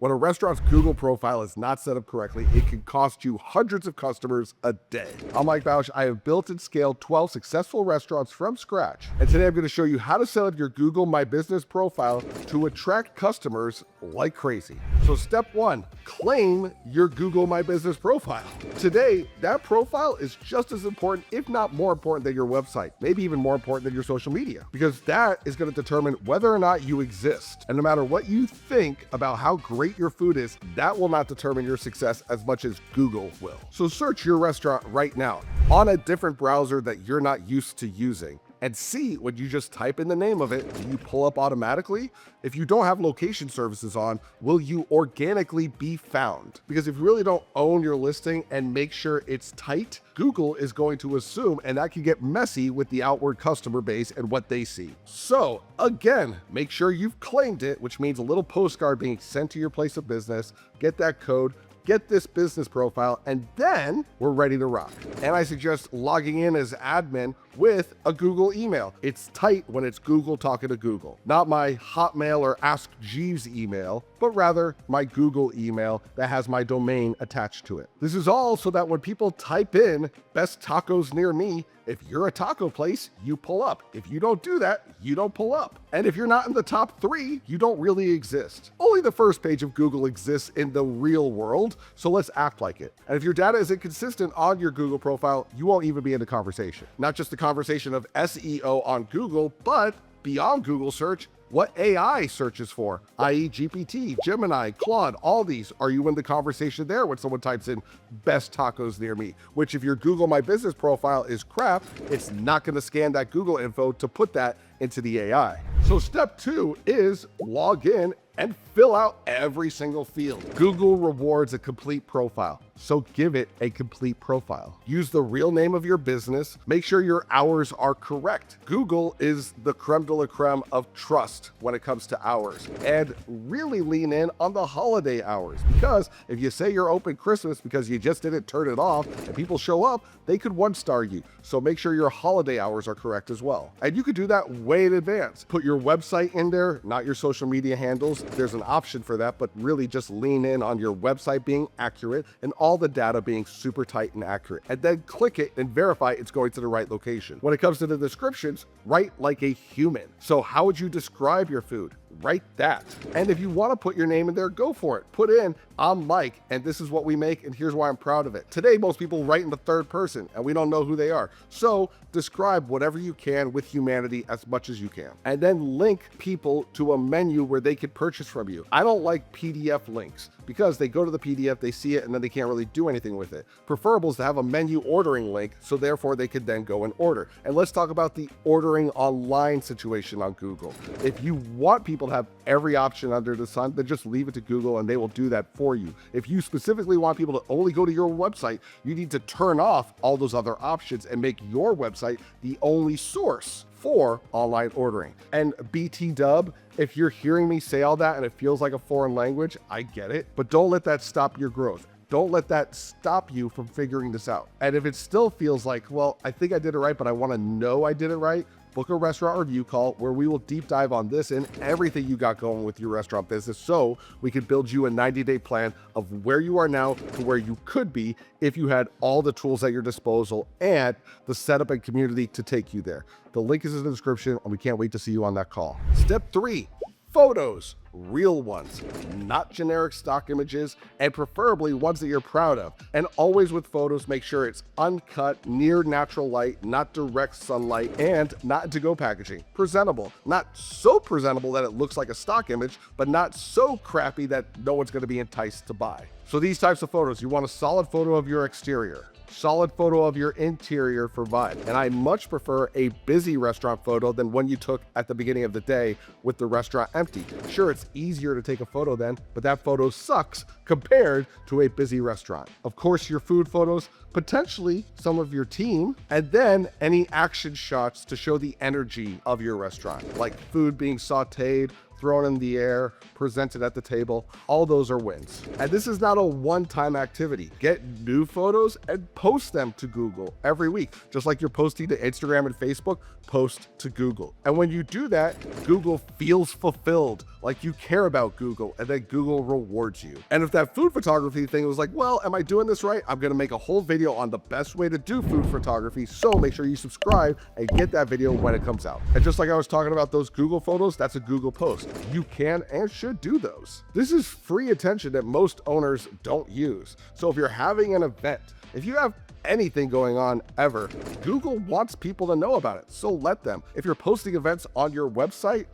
When a restaurant's Google profile is not set up correctly, it can cost you hundreds of customers a day. I'm Mike Bausch. I have built and scaled 12 successful restaurants from scratch. And today I'm going to show you how to set up your Google My Business profile to attract customers like crazy. So step one, claim your Google My Business profile. Today, that profile is just as important, if not more important than your website, maybe even more important than your social media, because that is going to determine whether or not you exist. And no matter what you think about how great your food is, that will not determine your success as much as Google will. So search your restaurant right now on a different browser that you're not used to using, and see when you just type in the name of it, do you pull up automatically? If you don't have location services on, will you organically be found? Because if you really don't own your listing and make sure it's tight, Google is going to assume, and that can get messy with the outward customer base and what they see. So again, make sure you've claimed it, which means a little postcard being sent to your place of business, get that code, get this business profile, and then we're ready to rock. And I suggest logging in as admin with a Google email. It's tight when it's Google talking to Google. Not my Hotmail or Ask Jeeves email, but rather my Google email that has my domain attached to it. This is all so that when people type in best tacos near me, if you're a taco place, you pull up. If you don't do that, you don't pull up. And if you're not in the top 3, you don't really exist. Only the first page of Google exists in the real world, so let's act like it. And if your data is inconsistent on your Google profile, you won't even be in the conversation. Not just the conversation of SEO on Google, but beyond Google search, what AI searches for, i.e. GPT, Gemini, Claude, all these. Are you in the conversation there when someone types in best tacos near me? Which if your Google My Business profile is crap, it's not going to scan that Google info to put that into the AI. So step 2 is log in and fill out every single field. Google rewards a complete profile, so give it a complete profile. Use the real name of your business. Make sure your hours are correct. Google is the creme de la creme of trust when it comes to hours, and really lean in on the holiday hours, because if you say you're open Christmas because you just didn't turn it off and people show up, they could 1-star you. So make sure your holiday hours are correct as well. And you could do that way in advance. Put your website in there, not your social media handles. There's an option for that, but really just lean in on your website being accurate and all the data being super tight and accurate. And then click it and verify it's going to the right location. When it comes to the descriptions, write like a human. So how would you describe your food? Write that. And if you want to put your name in there, go for it. Put in, I'm Mike, and this is what we make, and here's why I'm proud of it. Today, most people write in the third person, and we don't know who they are. So describe whatever you can with humanity as much as you can. And then link people to a menu where they can purchase from you. I don't like PDF links because they go to the PDF, they see it, and then they can't really do anything with it. Preferable is to have a menu ordering link, so therefore they could then go and order. And let's talk about the ordering online situation on Google. If you want people to have every option under the sun, then just leave it to Google and they will do that for you. If you specifically want people to only go to your website, you need to turn off all those other options and make your website the only source for online ordering. And BT dub, if you're hearing me say all that and it feels like a foreign language, I get it, but don't let that stop your growth. Don't let that stop you from figuring this out. And if it still feels like, well, I think I did it right, but I want to know I did it right, book a restaurant review call where we will deep dive on this and everything you got going with your restaurant business, so we can build you a 90-day plan of where you are now to where you could be if you had all the tools at your disposal and the setup and community to take you there. The link is in the description, and we can't wait to see you on that call. Step 3, photos. Real ones, not generic stock images, and preferably ones that you're proud of. And always with photos, make sure it's uncut, near natural light, not direct sunlight, and not in to-go packaging. Presentable, not so presentable that it looks like a stock image, but not so crappy that no one's going to be enticed to buy. So these types of photos, you want a solid photo of your exterior, solid photo of your interior for vibe. And I much prefer a busy restaurant photo than one you took at the beginning of the day with the restaurant empty. Sure, it's easier to take a photo then, but that photo sucks compared to a busy restaurant. Of course, your food photos, potentially some of your team, and then any action shots to show the energy of your restaurant, like food being sauteed, thrown in the air, presented at the table. All those are wins. And this is not a one-time activity. Get new photos and post them to Google every week. Just like you're posting to Instagram and Facebook, post to Google. And when you do that, Google feels fulfilled, like you care about Google, and then Google rewards you. And if that food photography thing was like, well, am I doing this right? I'm gonna make a whole video on the best way to do food photography, so make sure you subscribe and get that video when it comes out. And just like I was talking about those Google photos, that's a Google post. You can and should do those. This is free attention that most owners don't use. So if you're having an event, if you have anything going on ever, Google wants people to know about it, so let them. If you're posting events on your website,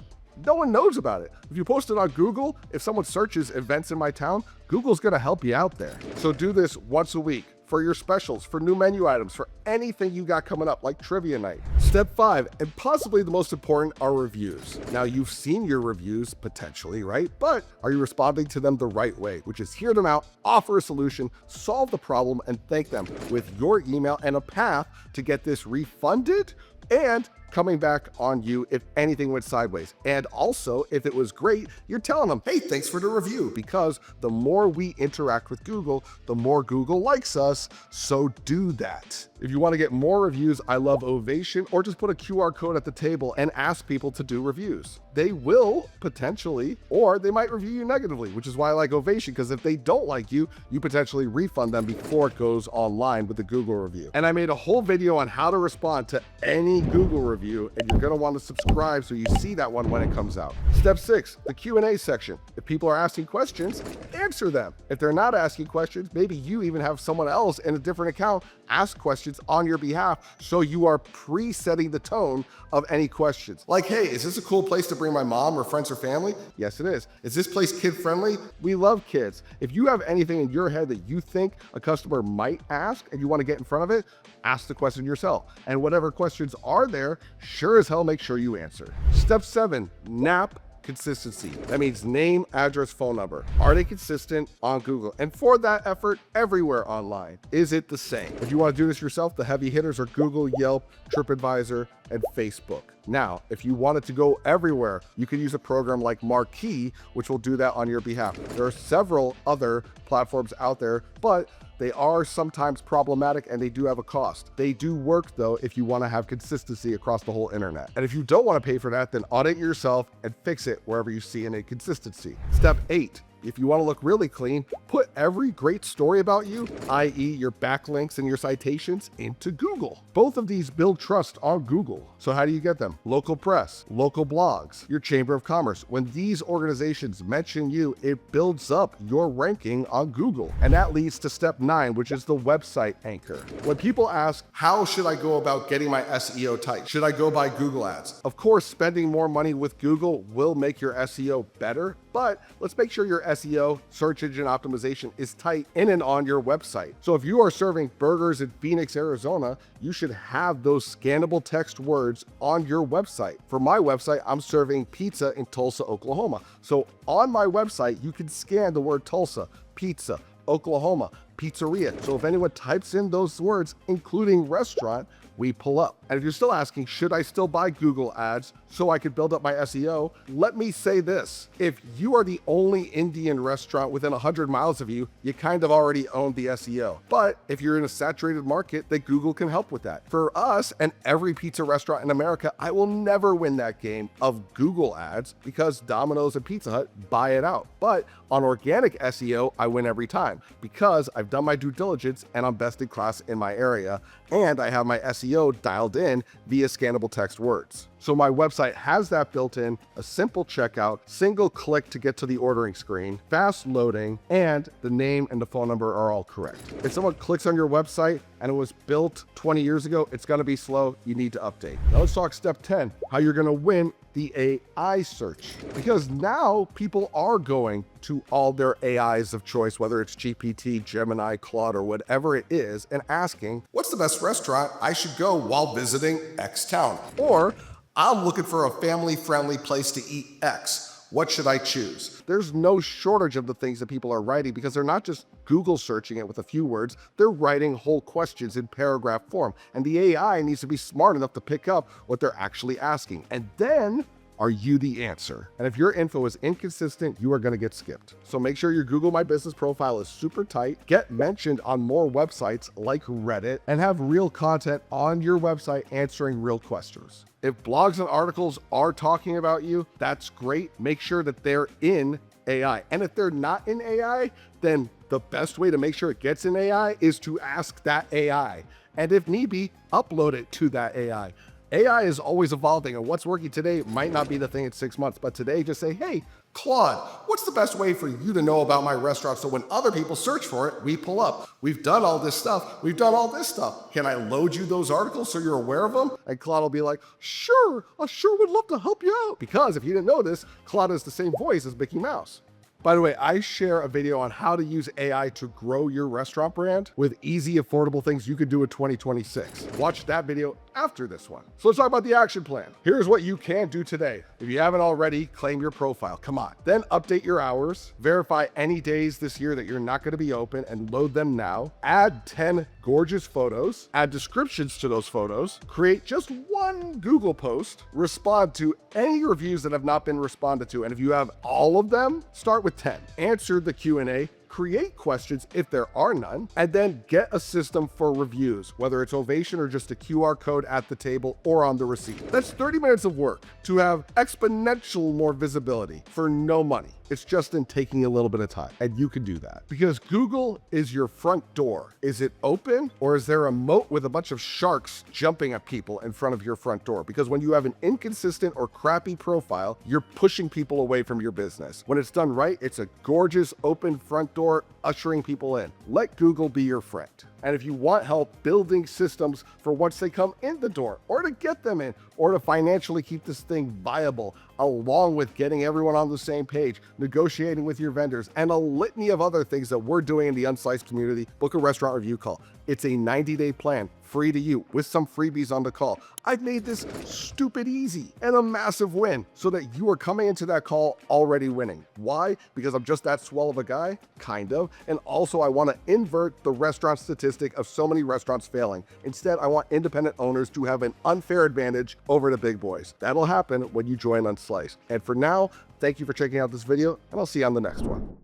no one knows about it. If you post it on Google, if someone searches events in my town, Google's gonna help you out there. So do this once a week for your specials, for new menu items, for anything you got coming up, like trivia night. Step 5, and possibly the most important, are reviews. Now, you've seen your reviews potentially, right? But are you responding to them the right way, which is hear them out, offer a solution, solve the problem, and thank them with your email and a path to get this refunded and coming back on you if anything went sideways. And also, if it was great, you're telling them, hey, thanks for the review, because the more we interact with Google, the more Google likes us, so do that. If you want to get more reviews, I love Ovation, or just put a QR code at the table and ask people to do reviews. They will potentially, or they might review you negatively, which is why I like Ovation, because if they don't like you, you potentially refund them before it goes online with the Google review. And I made a whole video on how to respond to any Google review, and you're going to want to subscribe so you see that one when it comes out. Step 6, the Q&A section. If people are asking questions, answer them. If they're not asking questions, maybe you even have someone else in a different account ask questions on your behalf, so you are pre-setting the tone of any questions. Like, hey, is this a cool place to bring my mom or friends or family? Yes, it is. Is this place kid-friendly? We love kids. If you have anything in your head that you think a customer might ask and you want to get in front of it, ask the question yourself. And whatever questions are there, sure as hell make sure you answer. Step 7, NAP Consistency. That means name, address, phone number. Are they consistent on Google? And for that effort, everywhere online, is it the same? If you want to do this yourself, the heavy hitters are Google, Yelp, TripAdvisor, and Facebook. Now, if you want it to go everywhere, you can use a program like Marquee, which will do that on your behalf. There are several other platforms out there, but they are sometimes problematic and they do have a cost. They do work though if you want to have consistency across the whole internet. And if you don't want to pay for that, then audit yourself and fix it wherever you see an inconsistency. Step 8. If you want to look really clean, put every great story about you, i.e. your backlinks and your citations, into Google. Both of these build trust on Google. So how do you get them? Local press, local blogs, your Chamber of Commerce. When these organizations mention you, it builds up your ranking on Google. And that leads to step 9, which is the website anchor. When people ask, how should I go about getting my SEO tight? Should I go buy Google ads? Of course, spending more money with Google will make your SEO better, but let's make sure your SEO, search engine optimization, is tight in and on your website. So if you are serving burgers in Phoenix, Arizona, you should have those scannable text words on your website. For my website, I'm serving pizza in Tulsa, Oklahoma. So on my website, you can scan the word Tulsa, pizza, Oklahoma, pizzeria. So if anyone types in those words, including restaurant, we pull up. And if you're still asking, should I still buy Google ads so I could build up my SEO? Let me say this. If you are the only Indian restaurant within 100 miles of you, you kind of already own the SEO. But if you're in a saturated market, then Google can help with that. For us and every pizza restaurant in America, I will never win that game of Google ads because Domino's and Pizza Hut buy it out. But on organic SEO, I win every time because I've done my due diligence and I'm best in class in my area. And I have my SEO dialed in via scannable text words. So my website has that built in, a simple checkout, single click to get to the ordering screen, fast loading, and the name and the phone number are all correct. If someone clicks on your website and it was built 20 years ago, it's gonna be slow, you need to update. Now let's talk step 10, how you're gonna win the AI search. Because now people are going to all their AIs of choice, whether it's GPT, Gemini, Claude, or whatever it is, and asking, what's the best restaurant I should go while visiting X town? Or, I'm looking for a family-friendly place to eat X. What should I choose? There's no shortage of the things that people are writing because they're not just Google searching it with a few words, they're writing whole questions in paragraph form. And the AI needs to be smart enough to pick up what they're actually asking. And then Are you the answer? And if your info is inconsistent, you are going to get skipped. So make sure your Google My Business profile is super tight, get mentioned on more websites like Reddit, and have real content on your website answering real questions. If blogs and articles are talking about you, that's great. Make sure that they're in AI. And if they're not in AI, then the best way to make sure it gets in AI is to ask that AI. And if need be, upload it to that AI. AI is always evolving, and what's working today might not be the thing in 6 months, but today just say, hey, Claude, what's the best way for you to know about my restaurant so when other people search for it, we pull up? We've done all this stuff. We've done all this stuff. Can I load you those articles so you're aware of them? And Claude will be like, sure, I sure would love to help you out. Because if you didn't know this, Claude has the same voice as Mickey Mouse. By the way, I share a video on how to use AI to grow your restaurant brand with easy, affordable things you could do in 2026. Watch that video after this one. So let's talk about the action plan. Here's what you can do today. If you haven't already, claim your profile. Come on. Then update your hours, verify any days this year that you're not going to be open and load them now. Add 10 gorgeous photos, add descriptions to those photos, create just one Google post, respond to any reviews that have not been responded to. And if you have all of them, start with 10. Answer the Q&A, create questions if there are none, and then get a system for reviews, whether it's Ovation or just a QR code at the table or on the receipt. That's 30 minutes of work to have exponential more visibility for no money. It's just in taking a little bit of time, and you can do that because Google is your front door. Is it open, or is there a moat with a bunch of sharks jumping at people in front of your front door? Because when you have an inconsistent or crappy profile, you're pushing people away from your business. When it's done right, it's a gorgeous open front door ushering people in. Let Google be your friend. And if you want help building systems for once they come in the door, or to get them in, or to financially keep this thing viable, along with getting everyone on the same page, negotiating with your vendors, and a litany of other things that we're doing in the Unsliced community, book a restaurant review call. It's a 90-day plan, free to you, with some freebies on the call. I've made this stupid easy and a massive win so that you are coming into that call already winning. Why? Because I'm just that swell of a guy? Kind of. And also I want to invert the restaurant statistic of so many restaurants failing. Instead, I want independent owners to have an unfair advantage over the big boys. That'll happen when you join Unsliced. And for now, thank you for checking out this video, and I'll see you on the next one.